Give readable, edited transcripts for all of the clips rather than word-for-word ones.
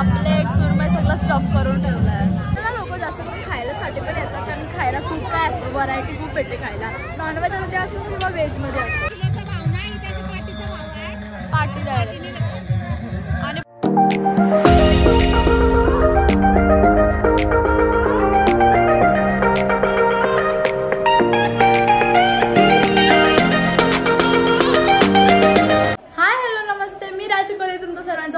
पापलेट सुरमई सगळं स्टफ करून ठेवलं आहे. मला लोक जास्त करून खायलासाठी पण येतात कारण खायला खूप काय असतं, व्हरायटी खूप भेटते खायला. नॉनव्हेजमध्ये असो किंवा व्हेजमध्ये असो. पार्टी डायरेक्ट आणि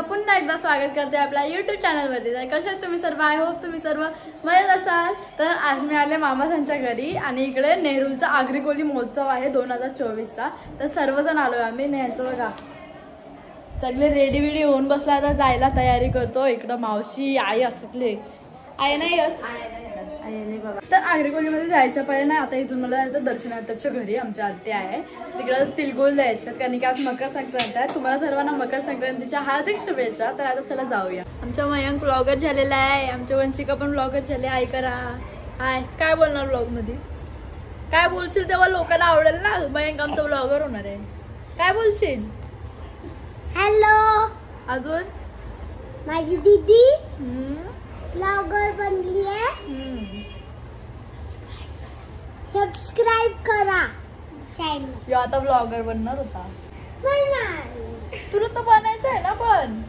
पुन्हा एकदा स्वागत करते आपल्या यूट्यूब चॅनलवरती. तर कशात तुम्ही सर्व, आय होप तुम्ही सर्व मजेत असाल. तर आज मी आले मामासांच्या घरी आणि इकडे नेहरूचा आगरी कोळी महोत्सव आहे 2024चा. तर सर्वजण आलोय आम्ही. यांचं बघा सगळे रेडी विडी होऊन बसला, आता जायला तयारी करतो. इकडं मावशी आई असले, आई नाही येत, आई नाही बघा. तर आगरी कोळीमध्ये जायच्या पहिले नाही, आता इथून मला जायचं दर्शनाथच्या घरी. आमच्या आत्या आहे तिकडं तिळगुळ द्यायच्यात कारण की आज मकर संक्रांत आहे. तुम्हाला सर्वांना मकर संक्रांतीच्या हार्दिक शुभेच्छा. तर आता चला जाऊया. आमच्या मयंक ब्लॉगर झालेला आहे, आमच्या वंशिका पण ब्लॉगर झाले. आई करा हाय. काय बोलणार ब्लॉग मध्ये, काय बोलशील तेव्हा लोकांना आवडेल ना. मयंक आमचा ब्लॉगर होणार आहे. काय बोलशील? हॅलो. अजून माझी दीदी ब्लॉगर बनली आहे. सबस्क्राइब करा चॅनल. यो आता ब्लॉगर बनणार होता. नाही तुला तर बनायचं आहे ना. पण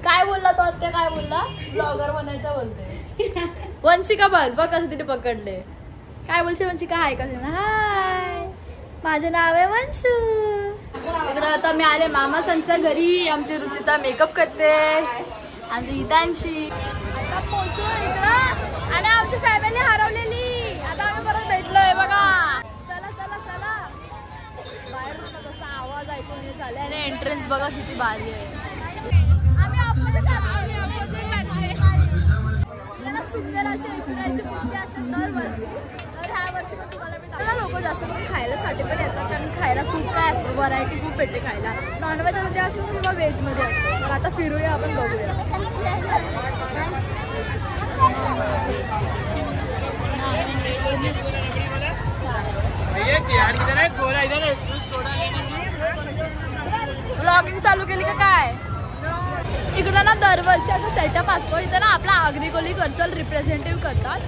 काय बोलला तो आत्या, काय बोलला? ब्लॉगर बनायचं बोलते. वंशिका बघ कसं तिने पकडले. काय बोलते वंशिका? हाय कसं ना. हाय माझं नाव आहे वंशू. इकडं आता मी आले मामासांच्या घरी. आमची रुचिता मेकअप करते, आमची हितांशी. आता पोहोचलो इकडं आणि आमची फॅमिली हरवलेली. आता आम्ही परत भेटलोय बघा. चला चला चला. बाहेरून जसा आवाज ऐकून येत आले आणि एंट्रन्स बघा किती भारी आहे. आम्ही ऑपोजिट सुंदर अशी विठुरायाची मूर्ती असते दरवर्षी. तर ह्या वर्षी पण तुम्हाला मी दाखवते. लोक जास्त करून खायलासाठी पण येतात कारण खायला खूप काय असतं, व्हरायटी खूप भेटते खायला. नॉनव्हेजमध्ये असो किंवा व्हेजमध्ये असो. तर आता फिरूया आपण, बघूया. ब्लॉगिंग चालू केली का काय? इकडं ना दरवर्षी असा सेटअप असतो. इथं ना आपला आगरी कोळी कल्चर रिप्रेझेंटेटिव्ह करतात.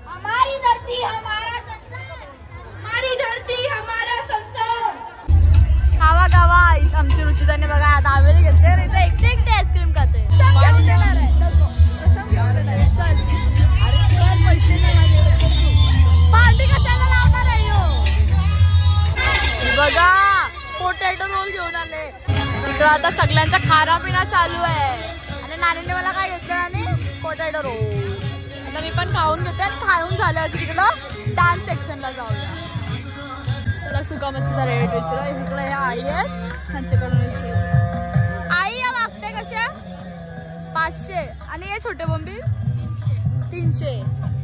हमारी धरती हमारा संसार, हमारी धरती हमारा संसार. खावा गावा. आमची रुचिताने बघा दावेली घेतले रे. इथे एकटे एकटे आईस्क्रीम खाते. पार्टी कशाला लावणार आहे? बघा पोटॅटो रोल घेऊन आले. इकडं आता सगळ्यांचा खारा पिना चालू आहे आणि नानीने मला काय घेतलं आणि पोटॅटो रोल. आता मी पण खाऊन घेते आणि खाऊन झाल्यावर तिकडं डान्स सेक्शनला जाऊया. चला सुका मच्छीचा रेट विचारा. इकडे आई आहेत, त्यांच्याकडून आई या मागच्या कशा 500 आणि हे छोटे बोंबील 300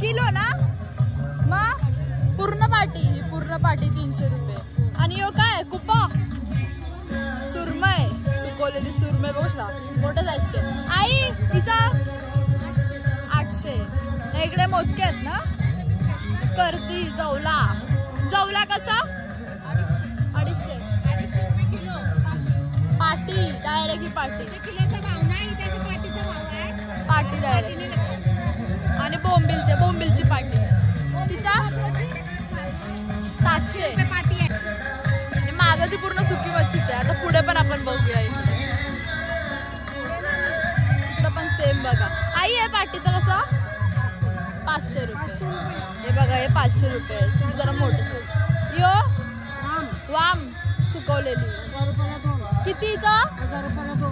किलो ना. मग पूर्ण पाटी, ही पूर्ण पाटी 300 रुपये. आणि यो काय कुप्पा सुरमई, सुकवलेली सुरमई बघला मोठं जायचे. आई तिचा 800. इकडे मोदके आहेत ना. कर्दी जवला. जवला कसा 250 पाटी डायरेक्ट. ही पाटी किलोचा भाव नाही, त्याच्या पाटीचा भाव आहे. पाटी डायरेक्ट. आणि बोंबिलची पाटी तिचा 700 पाटी आहे. आणि मागं ती पूर्ण सुकी मच्छीच आहे. आता पुढे पण आपण बघूया. इकडं पण सेम बघा. आई आहे पाटीचं कसं 500 रुपये. हे बघा हे 500 रुपये. तुम्ही जरा मोठे. यो वाम सुकवलेली कितीचा?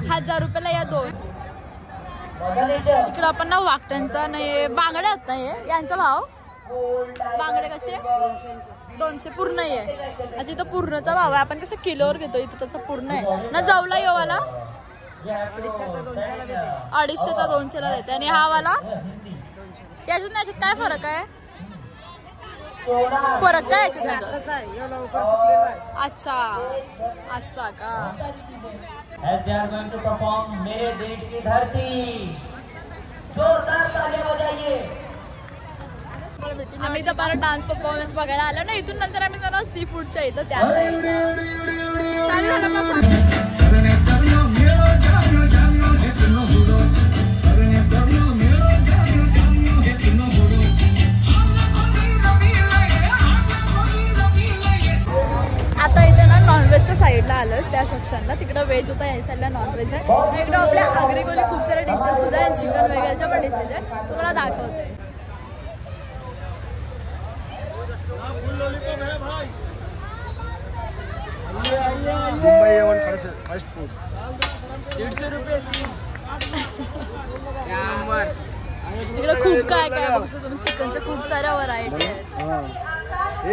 1000 रुपयाला या 2. इकडं आपण ना वाकट्यांचा नाही बांगड्या आहेत ना हे यांचा भाव बांगडे कसे 200 पूर्ण आहे. अच्छा इथं पूर्णचा भाव आहे. आपण कसं किलोवर घेतो इथं तसं पूर्ण आहे ना. जवला यो वाला 250चा 200ला देते आणि हा वाला याच्यात याच्यात काय फरक आहे. फरक काय याच्यात. अच्छा असा का. आम्ही तर परत डान्स परफॉर्मन्स बघायला आलो ना. इथून नंतर आम्ही जरा सी फूडच्या इथं त्या आता इथे ना नॉनव्हेजच्या साईडला आलोय त्या सेक्शनला. तिकडं व्हेज होता या साईडला नॉनव्हेज आहे. इकडं आपल्या आगरीकोली खूप साऱ्या डिशेस सुद्धा आहेत. चिकन वगैरेच्या पण डिशेस आहेत. तुम्हाला दाखवते. मुंबई फास्ट फूड 150 रुपये. इकडे खूप काय काय बघतो तुम्ही. चिकनच्या खूप साऱ्या व्हरायटी आहेत.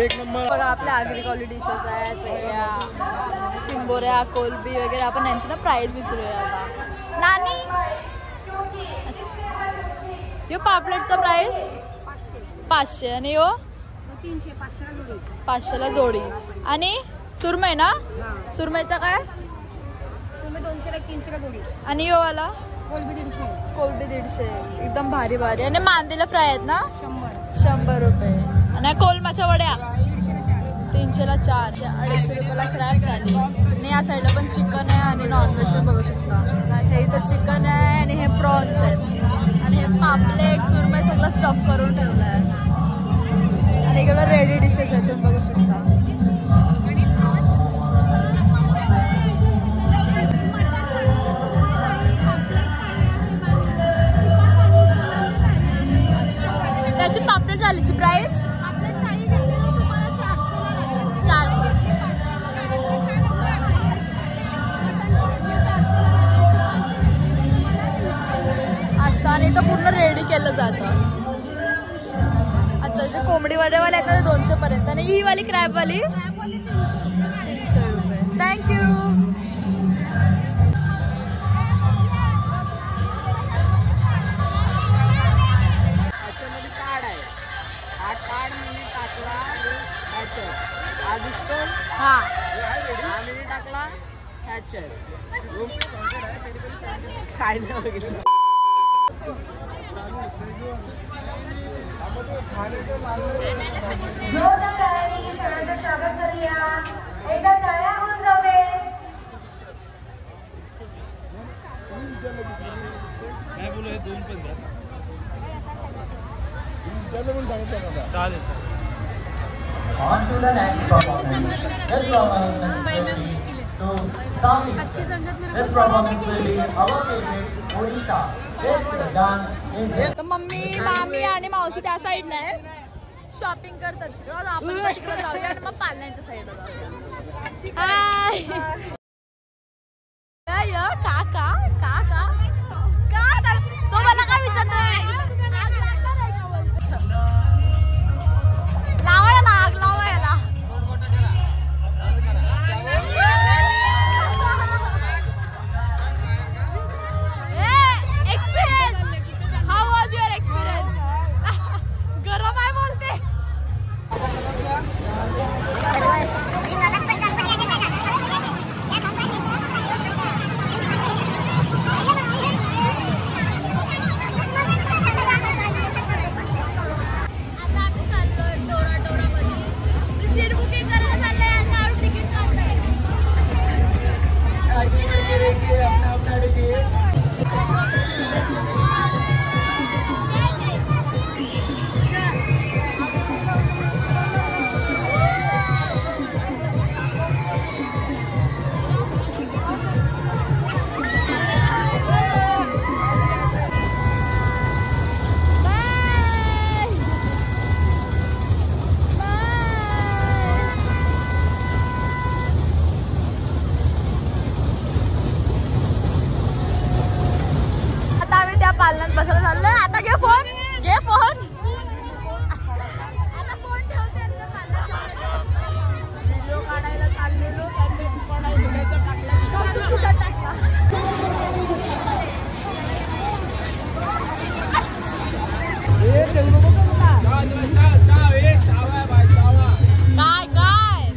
एक नंबर. बघा आपल्या आगरीकोली डिशेस आहे सगळ्या. चिंबोऱ्या कोलबी वगैरे. आपण यांची ना प्राइस विचारूया आता. नानी अच्छा यो पापलेटचा प्राइस 500 आणि यो 500ला जोडी. आणि सुरमई ना सुरमईचा काय 200-300 जोडी. आणि यो वाला कोलबी 150. कोलबी 150 एकदम भारी भारी. आणि मांदेला फ्राय आहेत ना 100 रुपये. आणि कोलमाच्या वड्या 300ला 4. 250 रुपयाला क्रॅब झाली. आणि या साईडला पण चिकन आहे आणि नॉनव्हेज पण बघू शकता. हे इथं चिकन आहे आणि हे प्रॉन्स आहेत आणि हे पापलेट सुरमई सगळं स्टफ करून ठेवलं आहे. आणि इकडं रेडी डिशेस आहेत तुम्ही बघू शकता. त्याची पापलेट झालीची प्राइस 400. अच्छा आणि इथं पूर्ण रेडी केलं जातं. अच्छा जे कोंबडी वडेवाले आहेत ना 200 पर्यंत. आणि ही वाली क्रॅबवाली 300 रुपये. थँक्यू. हा टाकला काय बोलू हे 2 पण द्या. चालेल. On to the next performance. This performance will be to Sami. This performance will be our favorite Odisha. This dance is तर मम्मी मामी आणि मावशी त्या साईडला आहे शॉपिंग करतात. आपण तिकडे जाऊया आणि मग पालण्यांच्या साईडला जाऊया. हाय काका काका का तो मला काय विचारतोय. लावायला नाग लावायला. Experience how was your experience. गरम आहे बोलते. पालनात बसायला चाललोय. आता घे फोन, घे फोन. आता फोन ठेवते. व्हिडिओ काढायला चाललेलो त्यांनी व्हिडिओचा टाकला. काय काय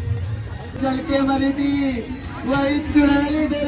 चल के मरी थी वही चुड़ैली दे